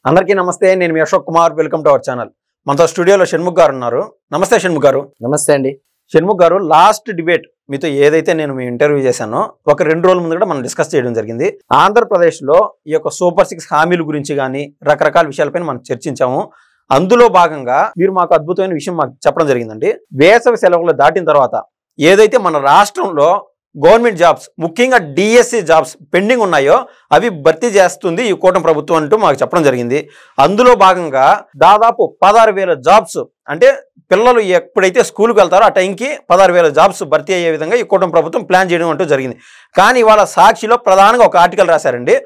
అందరికీ నమస్తే. నేను మీ Ashok Kumar. Welcome to our channel. మనతో స్టూడియోలో షణ్ముఖ్ గారు ఉన్నారు. నమస్తే షణ్ముఖ్ గారు. నమస్తే అండి. షణ్ముఖ్ గారు, లాస్ట్ డిబేట్ మీతో ఏదైతే నేను మీ ఇంటర్వ్యూ చేశానో ఒక 2 రోజుల ముందు కూడా మనం డిస్కస్ చేయడం జరిగింది. ఆంధ్రప్రదేశ్లో ఈ యొక్క సూపర్ 6 హామీల గురించి కానీ రకరకాల విషయాలపైన మనం చర్చించాము. అందులో భాగంగా మీరు మాకు అద్భుతమైన విషయం మాకు చెప్పడం జరిగిందండి. వేసవి సెలవులు దాటిన తర్వాత ఏదైతే మన రాష్ట్రంలో గవర్నమెంట్ జాబ్స్, ముఖ్యంగా డిఎస్సి జాబ్స్ పెండింగ్ ఉన్నాయో అవి భర్తీ చేస్తుంది ఈ కూటమి ప్రభుత్వం అంటూ మాకు చెప్పడం జరిగింది. అందులో భాగంగా దాదాపు 16,000 జాబ్స్, అంటే పిల్లలు ఎప్పుడైతే స్కూల్కి వెళ్తారో ఆ టైంకి 16,000 జాబ్స్ భర్తీ అయ్యే విధంగా ఈ కూటమి ప్రభుత్వం ప్లాన్ చేయడం అంటూ జరిగింది. కానీ ఇవాళ సాక్షిలో ప్రధానంగా ఒక ఆర్టికల్ రాశారండి.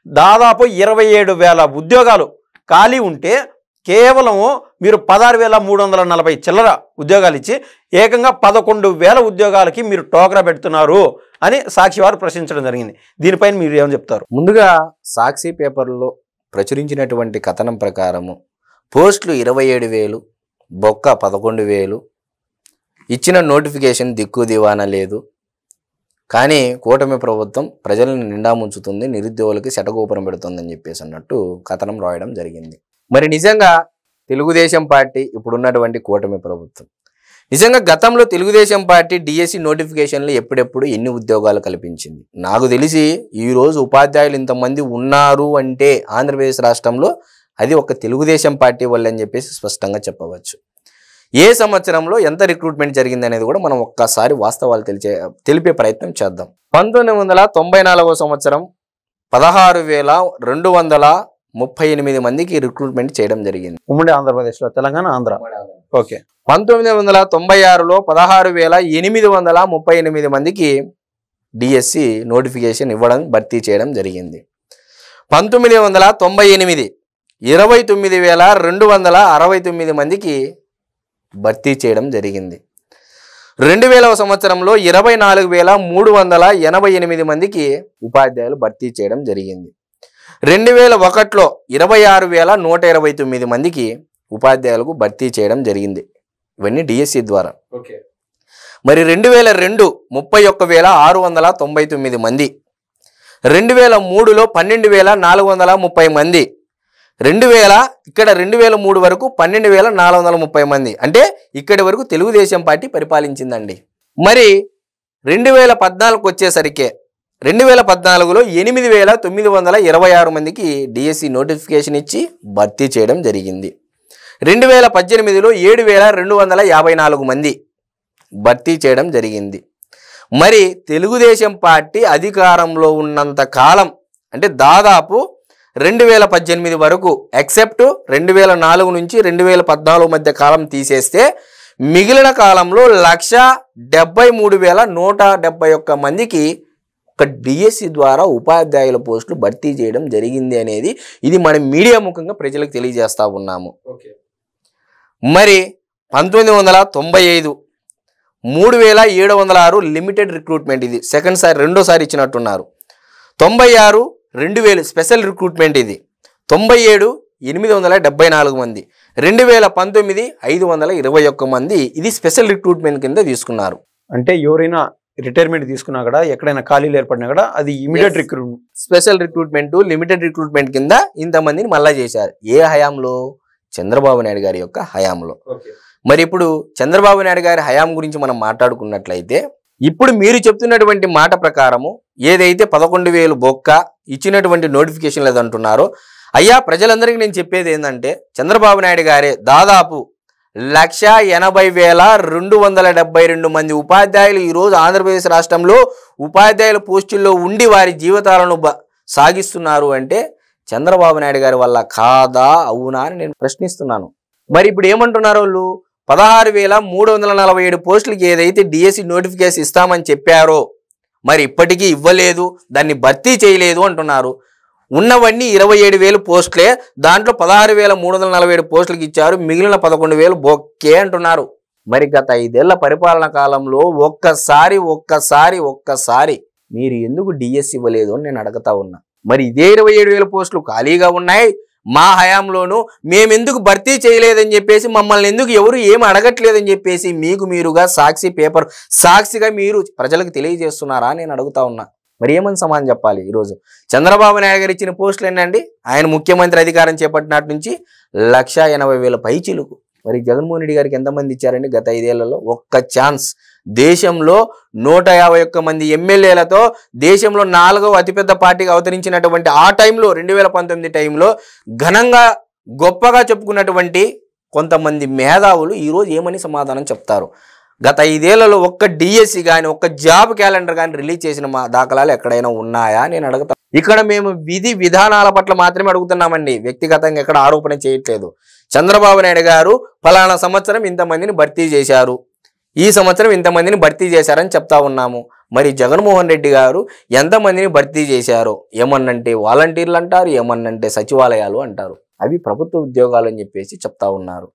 దాదాపు 27,000 ఉద్యోగాలు ఖాళీ ఉంటే కేవలం మీరు 16,340 చిల్లర ఉద్యోగాలు ఇచ్చి ఏకంగా 11,000 ఉద్యోగాలకి మీరు టోకరా పెడుతున్నారు అని సాక్షి వారు ప్రశ్నించడం జరిగింది. దీనిపైన మీరు ఏమని చెప్తారు? ముందుగా సాక్షి పేపర్లో ప్రచురించినటువంటి కథనం ప్రకారము పోస్టులు 27,000, బొక్క 11,000, ఇచ్చిన నోటిఫికేషన్ దిక్కు దివానా లేదు. కానీ కూటమి ప్రభుత్వం ప్రజలను నిండా ముంచుతుంది, నిరుద్యోగులకి శటగోపురం పెడుతుందని చెప్పేసి అన్నట్టు కథనం రాయడం జరిగింది. మరి నిజంగా తెలుగుదేశం పార్టీ ఇప్పుడున్నటువంటి కూటమి ప్రభుత్వం నిజంగా గతంలో తెలుగుదేశం పార్టీ డిఎస్సి నోటిఫికేషన్లు ఎప్పుడెప్పుడు ఎన్ని ఉద్యోగాలు కల్పించింది? నాకు తెలిసి ఈరోజు ఉపాధ్యాయులు ఇంతమంది ఉన్నారు అంటే ఆంధ్రప్రదేశ్ రాష్ట్రంలో అది ఒక తెలుగుదేశం పార్టీ వల్ల అని చెప్పేసి స్పష్టంగా చెప్పవచ్చు. ఏ సంవత్సరంలో ఎంత రిక్రూట్మెంట్ జరిగింది అనేది కూడా మనం ఒక్కసారి వాస్తవాలు తెలిపే ప్రయత్నం చేద్దాం. 1994 సంవత్సరం 16,238 మందికి రిక్రూట్మెంట్ చేయడం జరిగింది. ఉమ్మడి ఆంధ్రప్రదేశ్లో, తెలంగాణ, ఆంధ్ర. ఓకే. 1996లో 16,838 మందికి డిఎస్సి నోటిఫికేషన్ ఇవ్వడం, భర్తీ చేయడం జరిగింది. 1998 29,269 మందికి భర్తీ చేయడం జరిగింది. 2000 సంవత్సరంలో 24,388 మందికి ఉపాధ్యాయులు భర్తీ చేయడం జరిగింది. 2001లో 26,129 మందికి ఉపాధ్యాయులకు భర్తీ చేయడం జరిగింది. ఇవన్నీ డిఎస్సి ద్వారా. మరి 2002 31,699 మంది, 2003లో 12,430 మంది, 2003 వరకు 12,430 మంది. అంటే ఇక్కడి వరకు తెలుగుదేశం పార్టీ పరిపాలించిందండి. మరి 2014కు వచ్చేసరికి 2014లో 8,926 మందికి డిఎస్సి నోటిఫికేషన్ ఇచ్చి భర్తీ చేయడం జరిగింది. 2018లో 7,254 మంది భర్తీ చేయడం జరిగింది. మరి తెలుగుదేశం పార్టీ అధికారంలో ఉన్నంత కాలం, అంటే దాదాపు 2018 వరకు, ఎక్సెప్ట్ 2004 నుంచి 2014 మధ్య కాలం తీసేస్తే మిగిలిన కాలంలో 1,73,171 మందికి ఒక డిఎస్సి ద్వారా ఉపాధ్యాయుల పోస్టులు భర్తీ చేయడం జరిగింది అనేది ఇది మన మీడియా ముఖంగా ప్రజలకు తెలియజేస్తా ఉన్నాము. మరి 1995 3,706 లిమిటెడ్ రిక్రూట్మెంట్, ఇది రెండోసారి ఇచ్చినట్టున్నారు. 96 2,000 స్పెషల్ రిక్రూట్మెంట్, ఇది 97 874 మంది, 2019 521 మంది ఇది స్పెషల్ రిక్రూట్మెంట్ కింద తీసుకున్నారు. అంటే ఎవరైనా రిటైర్మెంట్ తీసుకున్నా కూడా, ఎక్కడైనా ఖాళీలు ఏర్పడినా కూడా అది immediate recruitment, special recruitment, limited recruitment కింద ఇంతమందిని మళ్ళా చేశారు. ఏ హయాంలో? చంద్రబాబు నాయుడు గారి యొక్క హయాంలో. మరి ఇప్పుడు చంద్రబాబు నాయుడు గారి హయాం గురించి మనం మాట్లాడుకున్నట్లయితే, ఇప్పుడు మీరు చెప్తున్నటువంటి మాట ప్రకారము ఏదైతే 11,000 బొక్క ఇచ్చినటువంటి నోటిఫికేషన్ లేదంటున్నారో, అయ్యా ప్రజలందరికీ నేను చెప్పేది ఏంటంటే, చంద్రబాబు నాయుడు గారే దాదాపు 1,80,272 మంది ఉపాధ్యాయులు ఈరోజు ఆంధ్రప్రదేశ్ రాష్ట్రంలో ఉపాధ్యాయుల పోస్టుల్లో ఉండి వారి జీవితాలను సాగిస్తున్నారు అంటే చంద్రబాబు నాయుడు గారి వల్ల కాదా, అవునా అని నేను ప్రశ్నిస్తున్నాను. మరి ఇప్పుడు ఏమంటున్నారు వాళ్ళు? 16,347 పోస్టులకి ఏదైతే డిఎస్సి నోటిఫికేషన్ ఇస్తామని చెప్పారో మరి ఇప్పటికీ ఇవ్వలేదు, దాన్ని భర్తీ చేయలేదు అంటున్నారు. ఉన్నవన్నీ 27,000 పోస్టులే, దాంట్లో 16,347 పోస్టులకి ఇచ్చారు, మిగిలిన 11,000 బొక్కే అంటున్నారు. మరి గత 5 ఏళ్ల పరిపాలన కాలంలో ఒక్కసారి మీరు ఎందుకు డిఎస్సి ఇవ్వలేదు అని నేను అడుగుతా ఉన్నా. మరి ఇదే 27,000 పోస్టులు ఖాళీగా ఉన్నాయి, మా హయాంలోనూ మేమెందుకు భర్తీ చేయలేదని చెప్పేసి, మమ్మల్ని ఎందుకు ఎవరు ఏమి అడగట్లేదని చెప్పేసి మీకు మీరుగా సాక్షి పేపర్ సాక్షిగా మీరు ప్రజలకు తెలియజేస్తున్నారా నేను అడుగుతా ఉన్నా. మరి ఏమని సమాధానం చెప్పాలి? ఈరోజు చంద్రబాబు నాయుడు గారు ఇచ్చిన పోస్టులు ఏంటండి? ఆయన ముఖ్యమంత్రి అధికారం చేపట్టినట్టు నుంచి 1,80,000 పైచిలుకు. మరి జగన్మోహన్ రెడ్డి గారికి ఎంతమంది ఇచ్చారండి గత 5 ఏళ్లలో? ఒక్క ఛాన్స్. దేశంలో 151 మంది ఎమ్మెల్యేలతో దేశంలో 4వ అతిపెద్ద పార్టీగా అవతరించినటువంటి ఆ టైంలో 2019 టైంలో ఘనంగా గొప్పగా చెప్పుకున్నటువంటి కొంతమంది మేధావులు ఈరోజు ఏమని సమాధానం చెప్తారు? గత 5 ఏళ్లలో ఒక్క డిఎస్సి కానీ ఒక్క జాబ్ క్యాలెండర్ కానీ రిలీజ్ చేసిన మా దాఖలాలు ఎక్కడైనా ఉన్నాయా నేను అడుగుతాను. ఇక్కడ మేము విధి విధానాల పట్ల మాత్రమే అడుగుతున్నామండి, వ్యక్తిగతంగా ఎక్కడ ఆరోపణ చేయట్లేదు. చంద్రబాబు నాయుడు గారు ఫలానా సంవత్సరం ఇంతమందిని భర్తీ చేశారు, ఈ సంవత్సరం ఇంతమందిని భర్తీ చేశారని చెప్తా ఉన్నాము. మరి జగన్మోహన్ రెడ్డి గారు ఎంతమందిని భర్తీ చేశారో ఏమన్నంటే వాలంటీర్లు అంటారు, ఏమన్నంటే సచివాలయాలు అంటారు. అవి ప్రభుత్వ ఉద్యోగాలు అని చెప్పేసి చెప్తా ఉన్నారు.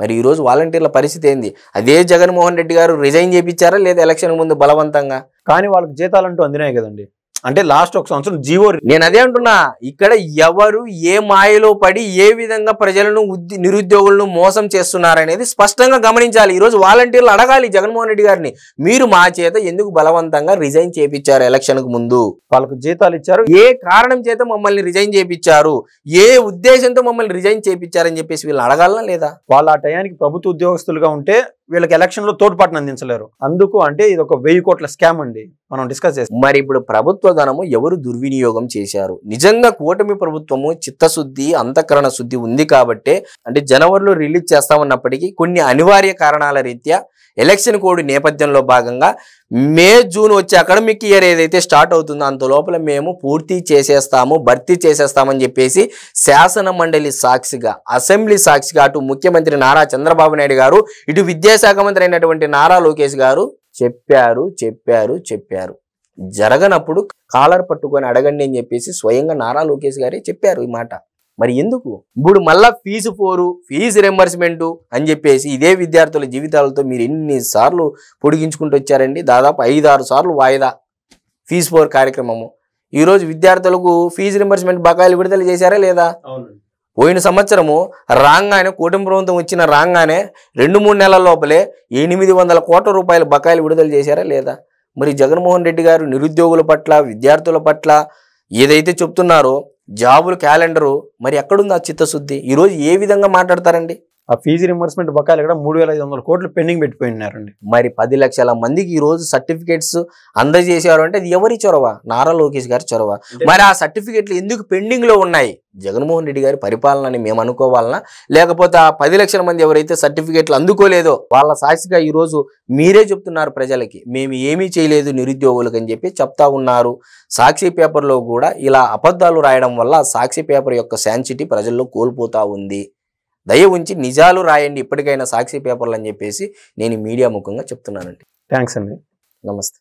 మరి ఈరోజు వాలంటీర్ల పరిస్థితి ఏంది? అదే జగన్మోహన్ రెడ్డి గారు రిజైన్ చేయించారా లేదా ఎలక్షన్ ముందు బలవంతంగా? కానీ వాళ్ళకి జీతాలంటూ అందినాయి కదండి. అంటే లాస్ట్ ఒక సంవత్సరం జీవో. నేను అదే అంటున్నా, ఇక్కడ ఎవరు ఏ మాయలో పడి ఏ విధంగా ప్రజలను నిరుద్యోగులను మోసం చేస్తున్నారనేది స్పష్టంగా గమనించాలి. ఈరోజు వాలంటీర్లు అడగాలి జగన్మోహన్ రెడ్డి గారిని, మీరు మా చేత ఎందుకు బలవంతంగా రిజైన్ చేయించారు? ఎలక్షన్ కు ముందు వాళ్ళకు జీతాలు ఇచ్చారు, ఏ కారణం చేత మమ్మల్ని రిజైన్ చేయించారు, ఏ ఉద్దేశంతో మమ్మల్ని రిజైన్ చేయించారని చెప్పేసి వీళ్ళు అడగాలనా లేదా? వాళ్ళు ఆ టయానికి ప్రభుత్వ ఉద్యోగస్తులుగా ఉంటే వీళ్ళకి ఎలక్షన్ లో తోడ్పాటును అందించలేరు. అందుకు అంటే ఇది ఒక 1000 కోట్ల స్కామ్ అండి, మనం డిస్కస్ చేస్తాం. మరి ఇప్పుడు ప్రభుత్వ ధనము ఎవరు దుర్వినియోగం చేశారు? నిజంగా కూటమి ప్రభుత్వము చిత్తశుద్ధి అంతఃకరణ శుద్ధి ఉంది కాబట్టే, అంటే జనవరిలో రిలీజ్ చేస్తామన్నప్పటికీ కొన్ని అనివార్య కారణాల రీత్యా ఎలక్షన్ కోడ్ నేపథ్యంలో భాగంగా మే జూన్ వచ్చే అకాడమిక్ ఇయర్ ఏదైతే స్టార్ట్ అవుతుందో అంత లోపల మేము పూర్తి చేసేస్తాము, భర్తీ చేసేస్తామని చెప్పేసి శాసన మండలి సాక్షిగా, అసెంబ్లీ సాక్షిగా అటు ముఖ్యమంత్రి నారా చంద్రబాబు నాయుడు గారు, ఇటు విద్యాశాఖ మంత్రి అయినటువంటి నారా లోకేష్ గారు చెప్పారు. జరగనప్పుడు కాలర్ పట్టుకొని అడగండి అని చెప్పేసి స్వయంగా నారా లోకేష్ గారే చెప్పారు ఈ మాట. మరి ఎందుకు ఇప్పుడు మళ్ళా ఫీజు రింబర్స్మెంట్ అని చెప్పేసి ఇదే విద్యార్థుల జీవితాలతో మీరు ఎన్నిసార్లు పొడిగించుకుంటూ వచ్చారండి? దాదాపు 5-6 సార్లు వాయిదా ఫీజు 4 కార్యక్రమము. ఈరోజు విద్యార్థులకు ఫీజు రింబర్స్మెంట్ బకాయిలు విడుదల చేశారా లేదా? పోయిన సంవత్సరము రాగానే కూటమి ప్రభుత్వం వచ్చిన రాగానే 2-3 నెలల లోపలే 800 కోట్ల రూపాయల బకాయిలు విడుదల చేశారా లేదా? మరి జగన్మోహన్ రెడ్డి గారు నిరుద్యోగుల పట్ల, విద్యార్థుల పట్ల ఏదైతే చెప్తున్నారో జాబుల క్యాలెండరు, మరి ఎక్కడుంది ఆ చిత్తశుద్ధి? ఈరోజు ఏ విధంగా మాట్లాడతారండి? ఆ ఫీజు రింబర్స్మెంట్ బకాయిలు కూడా 3,500 కోట్లు పెండింగ్ పెట్టిపోయినారండి. మరి 10 లక్షల మందికి ఈ రోజు సర్టిఫికేట్స్ అందజేశారు అంటే అది ఎవరి చొరవ? నారా లోకేష్ గారి చొరవ. మరి ఆ సర్టిఫికేట్లు ఎందుకు పెండింగ్ లో ఉన్నాయి? జగన్మోహన్ రెడ్డి గారి పరిపాలనని మేము అనుకోవాలనా, లేకపోతే ఆ 10 లక్షల మంది ఎవరైతే సర్టిఫికేట్లు అందుకోలేదో వాళ్ళ సాక్షిగా ఈ రోజు మీరే చెప్తున్నారు ప్రజలకి మేము ఏమీ చేయలేదు నిరుద్యోగులకు అని చెప్పి చెప్తా ఉన్నారు. సాక్షి పేపర్లో కూడా ఇలా అబద్ధాలు రాయడం వల్ల సాక్షి పేపర్ యొక్క శాంసిటీ ప్రజల్లో కోల్పోతా ఉంది. దయ ఉంచి నిజాలు రాయండి ఇప్పటికైనా సాక్షి పేపర్లు అని చెప్పేసి నేను మీడియా ముఖంగా చెప్తున్నానండి. థ్యాంక్స్ అండి. నమస్తే.